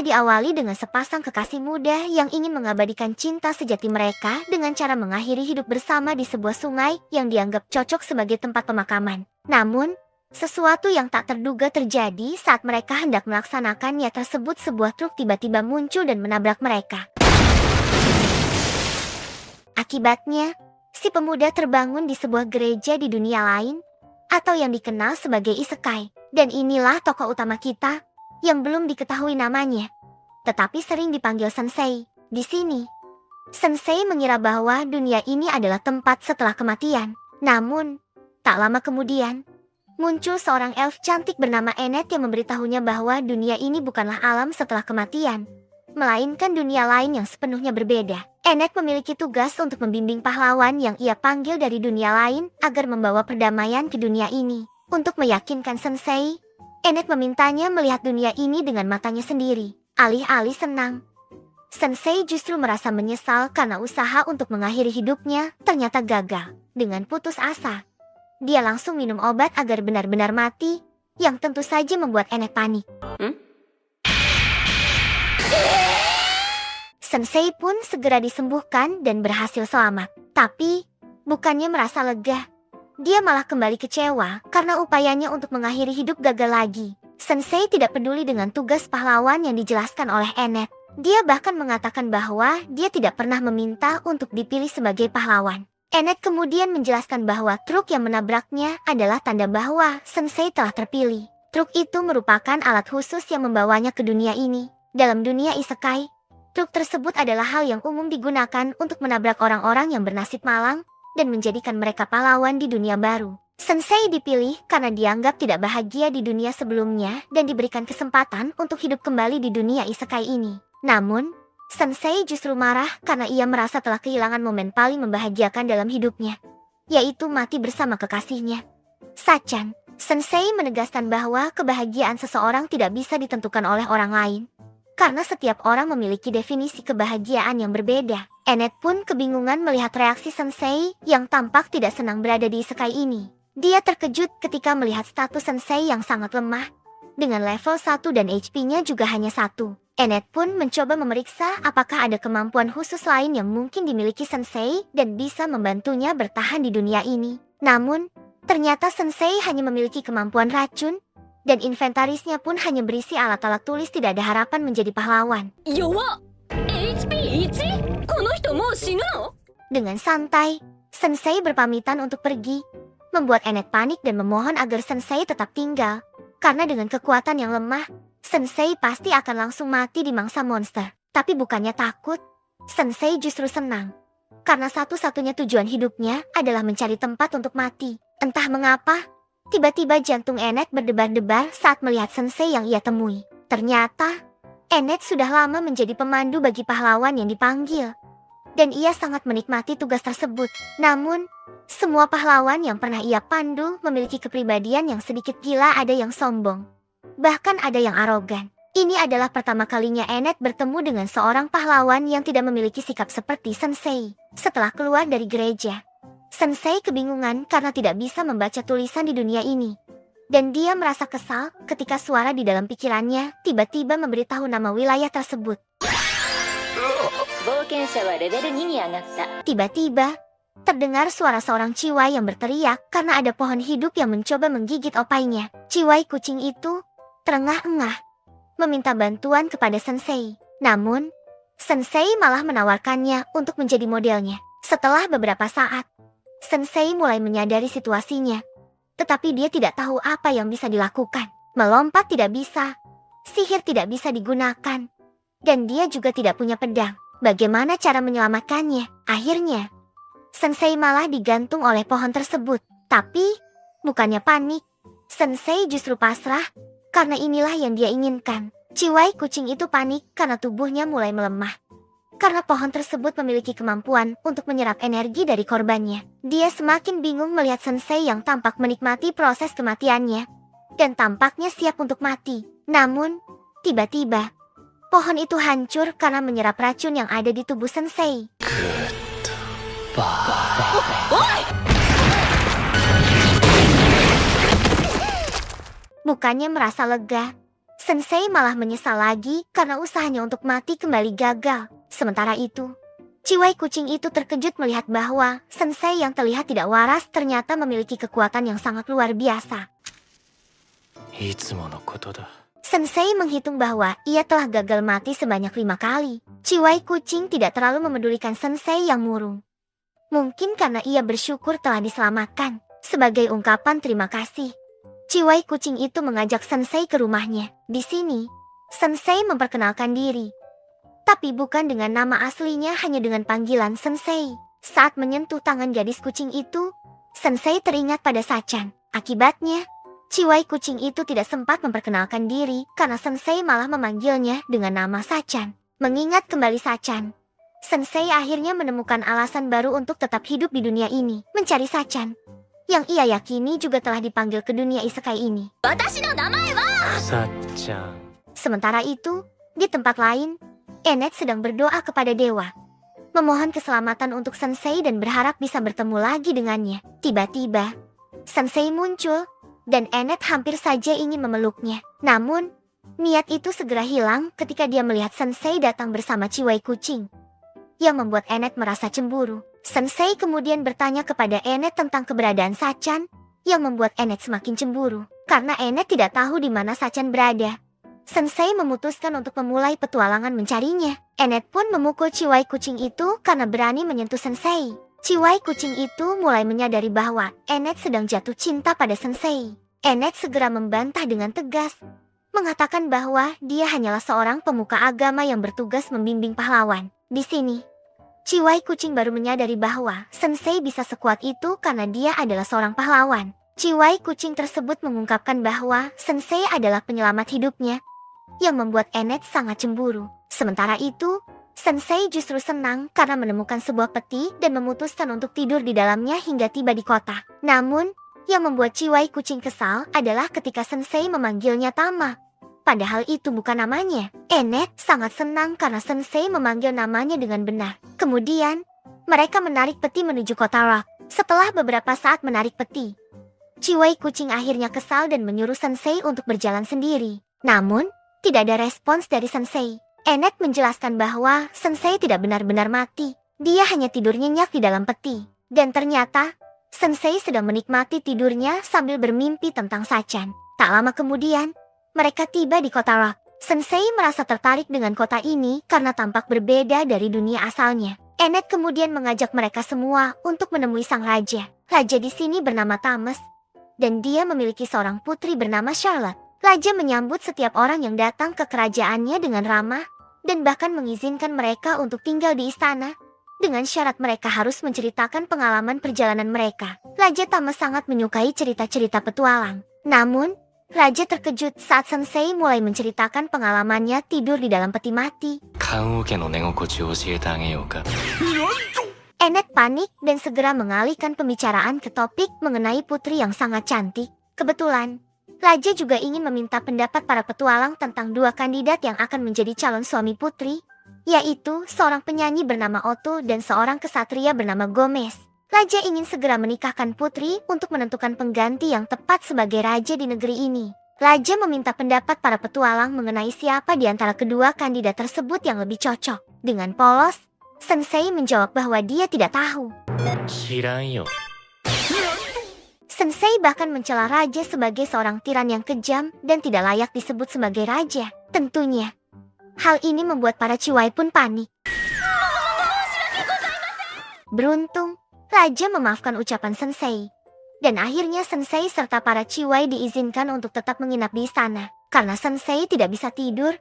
Kisah diawali dengan sepasang kekasih muda yang ingin mengabadikan cinta sejati mereka dengan cara mengakhiri hidup bersama di sebuah sungai yang dianggap cocok sebagai tempat pemakaman. Namun, sesuatu yang tak terduga terjadi saat mereka hendak melaksanakannya tersebut. Sebuah truk tiba-tiba muncul dan menabrak mereka. Akibatnya, si pemuda terbangun di sebuah gereja di dunia lain, atau yang dikenal sebagai isekai. Dan inilah tokoh utama kita, yang belum diketahui namanya, tetapi sering dipanggil Sensei. Di sini, Sensei mengira bahwa dunia ini adalah tempat setelah kematian. Namun, tak lama kemudian, muncul seorang elf cantik bernama Ennet yang memberitahunya bahwa dunia ini bukanlah alam setelah kematian, melainkan dunia lain yang sepenuhnya berbeda. Ennet memiliki tugas untuk membimbing pahlawan yang ia panggil dari dunia lain agar membawa perdamaian ke dunia ini. Untuk meyakinkan Sensei, Ennet memintanya melihat dunia ini dengan matanya sendiri. Alih-alih senang, Sensei justru merasa menyesal karena usaha untuk mengakhiri hidupnya ternyata gagal. Dengan putus asa, dia langsung minum obat agar benar-benar mati, yang tentu saja membuat Ennet panik. Sensei pun segera disembuhkan dan berhasil selamat. Tapi, bukannya merasa lega, dia malah kembali kecewa karena upayanya untuk mengakhiri hidup gagal lagi. Sensei tidak peduli dengan tugas pahlawan yang dijelaskan oleh Ennet. Dia bahkan mengatakan bahwa dia tidak pernah meminta untuk dipilih sebagai pahlawan. Ennet kemudian menjelaskan bahwa truk yang menabraknya adalah tanda bahwa Sensei telah terpilih. Truk itu merupakan alat khusus yang membawanya ke dunia ini. Dalam dunia isekai, truk tersebut adalah hal yang umum digunakan untuk menabrak orang-orang yang bernasib malang dan menjadikan mereka pahlawan di dunia baru. Sensei dipilih karena dianggap tidak bahagia di dunia sebelumnya dan diberikan kesempatan untuk hidup kembali di dunia isekai ini. Namun, Sensei justru marah karena ia merasa telah kehilangan momen paling membahagiakan dalam hidupnya, yaitu mati bersama kekasihnya, Sachan. Sensei menegaskan bahwa kebahagiaan seseorang tidak bisa ditentukan oleh orang lain, karena setiap orang memiliki definisi kebahagiaan yang berbeda. Ennet pun kebingungan melihat reaksi Sensei yang tampak tidak senang berada di isekai ini. Dia terkejut ketika melihat status Sensei yang sangat lemah, dengan level 1 dan HP-nya juga hanya 1. Ennet pun mencoba memeriksa apakah ada kemampuan khusus lain yang mungkin dimiliki Sensei dan bisa membantunya bertahan di dunia ini. Namun, ternyata Sensei hanya memiliki kemampuan racun, dan inventarisnya pun hanya berisi alat-alat tulis. Tidak ada harapan menjadi pahlawan. HP 1? Dengan santai, Sensei berpamitan untuk pergi, membuat Ennet panik dan memohon agar Sensei tetap tinggal. Karena dengan kekuatan yang lemah, Sensei pasti akan langsung mati di mangsa monster. Tapi bukannya takut, Sensei justru senang. Karena satu-satunya tujuan hidupnya adalah mencari tempat untuk mati. Entah mengapa, tiba-tiba jantung Ennet berdebar-debar saat melihat Sensei yang ia temui. Ternyata, Ennet sudah lama menjadi pemandu bagi pahlawan yang dipanggil, dan ia sangat menikmati tugas tersebut. Namun, semua pahlawan yang pernah ia pandu memiliki kepribadian yang sedikit gila. Ada yang sombong, bahkan ada yang arogan. Ini adalah pertama kalinya Ennet bertemu dengan seorang pahlawan yang tidak memiliki sikap seperti Sensei. Setelah keluar dari gereja, Sensei kebingungan karena tidak bisa membaca tulisan di dunia ini. Dan dia merasa kesal ketika suara di dalam pikirannya tiba-tiba memberitahu nama wilayah tersebut. Tiba-tiba, terdengar suara seorang ciwai yang berteriak karena ada pohon hidup yang mencoba menggigit opainya. Ciwai kucing itu terengah-engah, meminta bantuan kepada Sensei. Namun, Sensei malah menawarkannya untuk menjadi modelnya. Setelah beberapa saat, Sensei mulai menyadari situasinya. Tetapi dia tidak tahu apa yang bisa dilakukan. Melompat tidak bisa, sihir tidak bisa digunakan, dan dia juga tidak punya pedang. Bagaimana cara menyelamatkannya? Akhirnya, Sensei malah digantung oleh pohon tersebut. Tapi, bukannya panik, Sensei justru pasrah, karena inilah yang dia inginkan. Ciwai kucing itu panik karena tubuhnya mulai melemah. Karena pohon tersebut memiliki kemampuan untuk menyerap energi dari korbannya. Dia semakin bingung melihat Sensei yang tampak menikmati proses kematiannya, dan tampaknya siap untuk mati. Namun, tiba-tiba, pohon itu hancur karena menyerap racun yang ada di tubuh Sensei. Bukannya merasa lega, Sensei malah menyesal lagi karena usahanya untuk mati kembali gagal. Sementara itu, Ciwai kucing itu terkejut melihat bahwa Sensei yang terlihat tidak waras ternyata memiliki kekuatan yang sangat luar biasa. いつものことだ。 Sensei menghitung bahwa ia telah gagal mati sebanyak 5 kali. Ciwai kucing tidak terlalu memedulikan Sensei yang murung. Mungkin karena ia bersyukur telah diselamatkan. Sebagai ungkapan terima kasih, Ciwai kucing itu mengajak Sensei ke rumahnya. Di sini, Sensei memperkenalkan diri. Tapi bukan dengan nama aslinya, hanya dengan panggilan Sensei. Saat menyentuh tangan gadis kucing itu, Sensei teringat pada Sachan. Akibatnya, Ciwai kucing itu tidak sempat memperkenalkan diri karena Sensei malah memanggilnya dengan nama Sachan. Mengingat kembali Sachan, Sensei akhirnya menemukan alasan baru untuk tetap hidup di dunia ini, mencari Sachan, yang ia yakini juga telah dipanggil ke dunia isekai ini. 私の名前は さっちゃん。 Sementara itu, di tempat lain, Enet sedang berdoa kepada dewa, memohon keselamatan untuk Sensei dan berharap bisa bertemu lagi dengannya. Tiba-tiba, Sensei muncul, dan Enet hampir saja ingin memeluknya. Namun, niat itu segera hilang ketika dia melihat Sensei datang bersama Ciwai kucing, yang membuat Enet merasa cemburu. Sensei kemudian bertanya kepada Enet tentang keberadaan Sachan, yang membuat Enet semakin cemburu. Karena Enet tidak tahu di mana Sachan berada, Sensei memutuskan untuk memulai petualangan mencarinya. Enet pun memukul Ciwai kucing itu karena berani menyentuh Sensei. Ciwai kucing itu mulai menyadari bahwa Enet sedang jatuh cinta pada Sensei. Enet segera membantah dengan tegas, mengatakan bahwa dia hanyalah seorang pemuka agama yang bertugas membimbing pahlawan. Di sini, Ciwai kucing baru menyadari bahwa Sensei bisa sekuat itu karena dia adalah seorang pahlawan. Ciwai kucing tersebut mengungkapkan bahwa Sensei adalah penyelamat hidupnya, yang membuat Enet sangat cemburu. Sementara itu, Sensei justru senang karena menemukan sebuah peti dan memutuskan untuk tidur di dalamnya hingga tiba di kota. Namun, yang membuat Ciwai kucing kesal adalah ketika Sensei memanggilnya Tama. Padahal itu bukan namanya. Enet sangat senang karena Sensei memanggil namanya dengan benar. Kemudian, mereka menarik peti menuju kota Rock. Setelah beberapa saat menarik peti, Ciwai kucing akhirnya kesal dan menyuruh Sensei untuk berjalan sendiri. Namun, tidak ada respons dari Sensei. Enet menjelaskan bahwa Sensei tidak benar-benar mati. Dia hanya tidur nyenyak di dalam peti. Dan ternyata, Sensei sedang menikmati tidurnya sambil bermimpi tentang Sachan. Tak lama kemudian, mereka tiba di kota Rock. Sensei merasa tertarik dengan kota ini karena tampak berbeda dari dunia asalnya. Enet kemudian mengajak mereka semua untuk menemui sang raja. Raja di sini bernama Thames, dan dia memiliki seorang putri bernama Charlotte. Raja menyambut setiap orang yang datang ke kerajaannya dengan ramah, dan bahkan mengizinkan mereka untuk tinggal di istana, dengan syarat mereka harus menceritakan pengalaman perjalanan mereka. Raja Thames sangat menyukai cerita-cerita petualang. Namun, Raja terkejut saat Sensei mulai menceritakan pengalamannya tidur di dalam peti mati. 棺桶の寝心地を教えてあげようか。 Enet panik dan segera mengalihkan pembicaraan ke topik mengenai putri yang sangat cantik. Kebetulan, Raja juga ingin meminta pendapat para petualang tentang 2 kandidat yang akan menjadi calon suami putri, yaitu seorang penyanyi bernama Otto dan seorang kesatria bernama Gomez. Raja ingin segera menikahkan putri untuk menentukan pengganti yang tepat sebagai raja di negeri ini. Raja meminta pendapat para petualang mengenai siapa di antara kedua kandidat tersebut yang lebih cocok. Dengan polos, Sensei menjawab bahwa dia tidak tahu. 知らんよ。 Sensei bahkan mencela raja sebagai seorang tiran yang kejam dan tidak layak disebut sebagai raja. Tentunya, hal ini membuat para Ciwai pun panik. Beruntung, raja memaafkan ucapan Sensei. Dan akhirnya Sensei serta para Ciwai diizinkan untuk tetap menginap di istana. Karena Sensei tidak bisa tidur,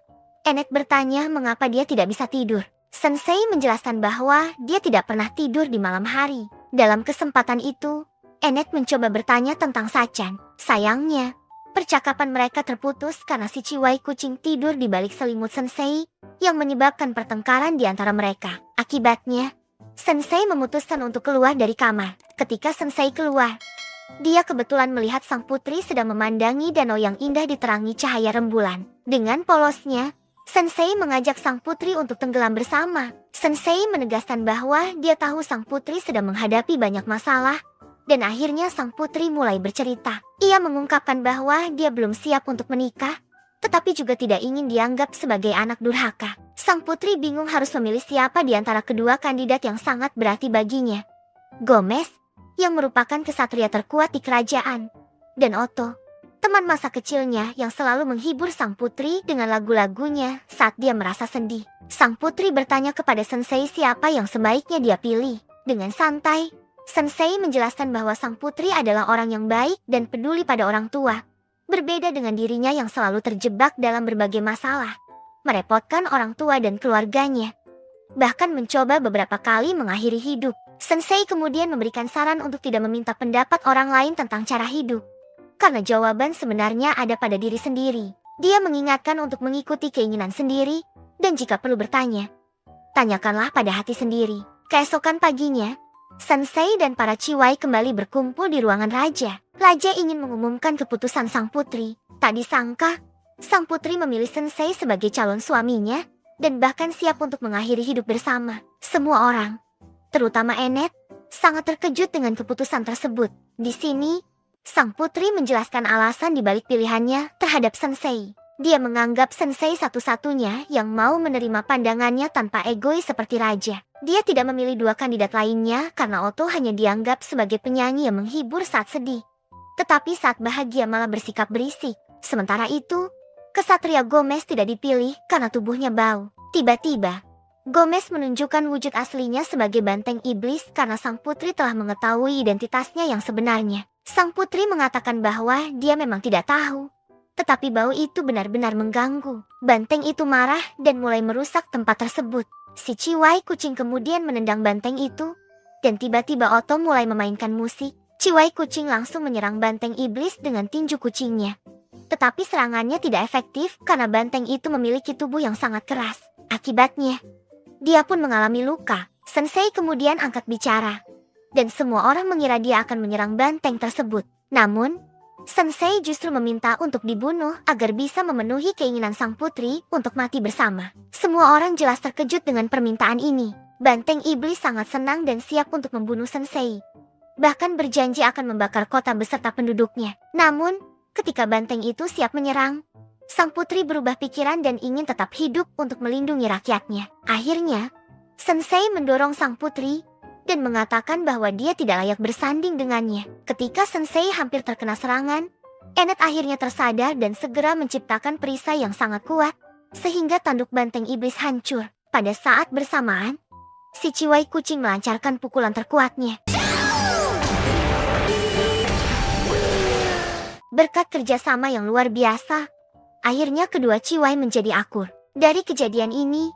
Enet bertanya mengapa dia tidak bisa tidur. Sensei menjelaskan bahwa dia tidak pernah tidur di malam hari. Dalam kesempatan itu, Enet mencoba bertanya tentang Sachan. Sayangnya, percakapan mereka terputus karena si Ciwai kucing tidur di balik selimut Sensei, yang menyebabkan pertengkaran di antara mereka. Akibatnya, Sensei memutuskan untuk keluar dari kamar. Ketika Sensei keluar, dia kebetulan melihat sang putri sedang memandangi danau yang indah diterangi cahaya rembulan. Dengan polosnya, Sensei mengajak sang putri untuk tenggelam bersama. Sensei menegaskan bahwa dia tahu sang putri sedang menghadapi banyak masalah, dan akhirnya sang putri mulai bercerita. Ia mengungkapkan bahwa dia belum siap untuk menikah, tetapi juga tidak ingin dianggap sebagai anak durhaka. Sang putri bingung harus memilih siapa di antara kedua kandidat yang sangat berarti baginya. Gomez, yang merupakan kesatria terkuat di kerajaan, dan Otto, teman masa kecilnya yang selalu menghibur sang putri dengan lagu-lagunya saat dia merasa sedih. Sang putri bertanya kepada Sensei siapa yang sebaiknya dia pilih. Dengan santai, Sensei menjelaskan bahwa sang putri adalah orang yang baik dan peduli pada orang tua. Berbeda dengan dirinya yang selalu terjebak dalam berbagai masalah, merepotkan orang tua dan keluarganya, bahkan mencoba beberapa kali mengakhiri hidup. Sensei kemudian memberikan saran untuk tidak meminta pendapat orang lain tentang cara hidup, karena jawaban sebenarnya ada pada diri sendiri. Dia mengingatkan untuk mengikuti keinginan sendiri, dan jika perlu bertanya, tanyakanlah pada hati sendiri. Keesokan paginya, Sensei dan para ciwai kembali berkumpul di ruangan raja. Raja ingin mengumumkan keputusan sang putri. Tak disangka, sang putri memilih Sensei sebagai calon suaminya, dan bahkan siap untuk mengakhiri hidup bersama. Semua orang, terutama Ennet, sangat terkejut dengan keputusan tersebut. Di sini, sang putri menjelaskan alasan dibalik pilihannya terhadap Sensei. Dia menganggap Sensei satu-satunya yang mau menerima pandangannya tanpa egois seperti raja. Dia tidak memilih dua kandidat lainnya karena Otto hanya dianggap sebagai penyanyi yang menghibur saat sedih, tetapi saat bahagia malah bersikap berisik. Sementara itu, kesatria Gomez tidak dipilih karena tubuhnya bau. Tiba-tiba, Gomez menunjukkan wujud aslinya sebagai banteng iblis karena sang putri telah mengetahui identitasnya yang sebenarnya. Sang putri mengatakan bahwa dia memang tidak tahu, tetapi bau itu benar-benar mengganggu. Banteng itu marah dan mulai merusak tempat tersebut. Si ciwai kucing kemudian menendang banteng itu, dan tiba-tiba Otto mulai memainkan musik. Ciwai kucing langsung menyerang banteng iblis dengan tinju kucingnya. Tetapi serangannya tidak efektif karena banteng itu memiliki tubuh yang sangat keras. Akibatnya, dia pun mengalami luka. Sensei kemudian angkat bicara, dan semua orang mengira dia akan menyerang banteng tersebut. Namun, Sensei justru meminta untuk dibunuh agar bisa memenuhi keinginan sang putri untuk mati bersama. Semua orang jelas terkejut dengan permintaan ini. Banteng iblis sangat senang dan siap untuk membunuh Sensei, bahkan berjanji akan membakar kota beserta penduduknya. Namun, ketika banteng itu siap menyerang, sang putri berubah pikiran dan ingin tetap hidup untuk melindungi rakyatnya. Akhirnya, Sensei mendorong sang putri dan mengatakan bahwa dia tidak layak bersanding dengannya. Ketika Sensei hampir terkena serangan, Ennet akhirnya tersadar dan segera menciptakan perisai yang sangat kuat, sehingga tanduk banteng iblis hancur. Pada saat bersamaan, si ciwai kucing melancarkan pukulan terkuatnya. Berkat kerjasama yang luar biasa, akhirnya kedua ciwai menjadi akur. Dari kejadian ini,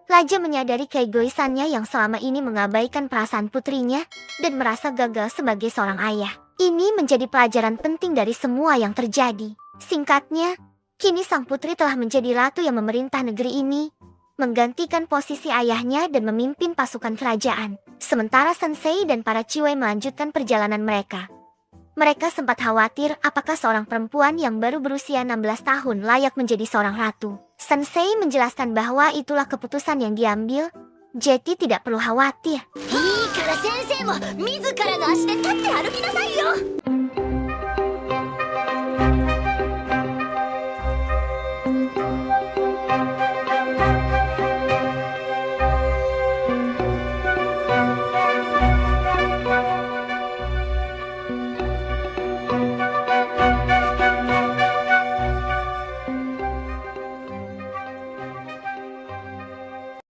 Raja menyadari keegoisannya yang selama ini mengabaikan perasaan putrinya dan merasa gagal sebagai seorang ayah. Ini menjadi pelajaran penting dari semua yang terjadi. Singkatnya, kini sang putri telah menjadi ratu yang memerintah negeri ini, menggantikan posisi ayahnya dan memimpin pasukan kerajaan. Sementara Sensei dan para ciwai melanjutkan perjalanan mereka. Mereka sempat khawatir apakah seorang perempuan yang baru berusia 16 tahun layak menjadi seorang ratu. Sensei menjelaskan bahwa itulah keputusan yang diambil, jadi tidak perlu khawatir. いいから先生も自らの足で立って歩きなさいよ。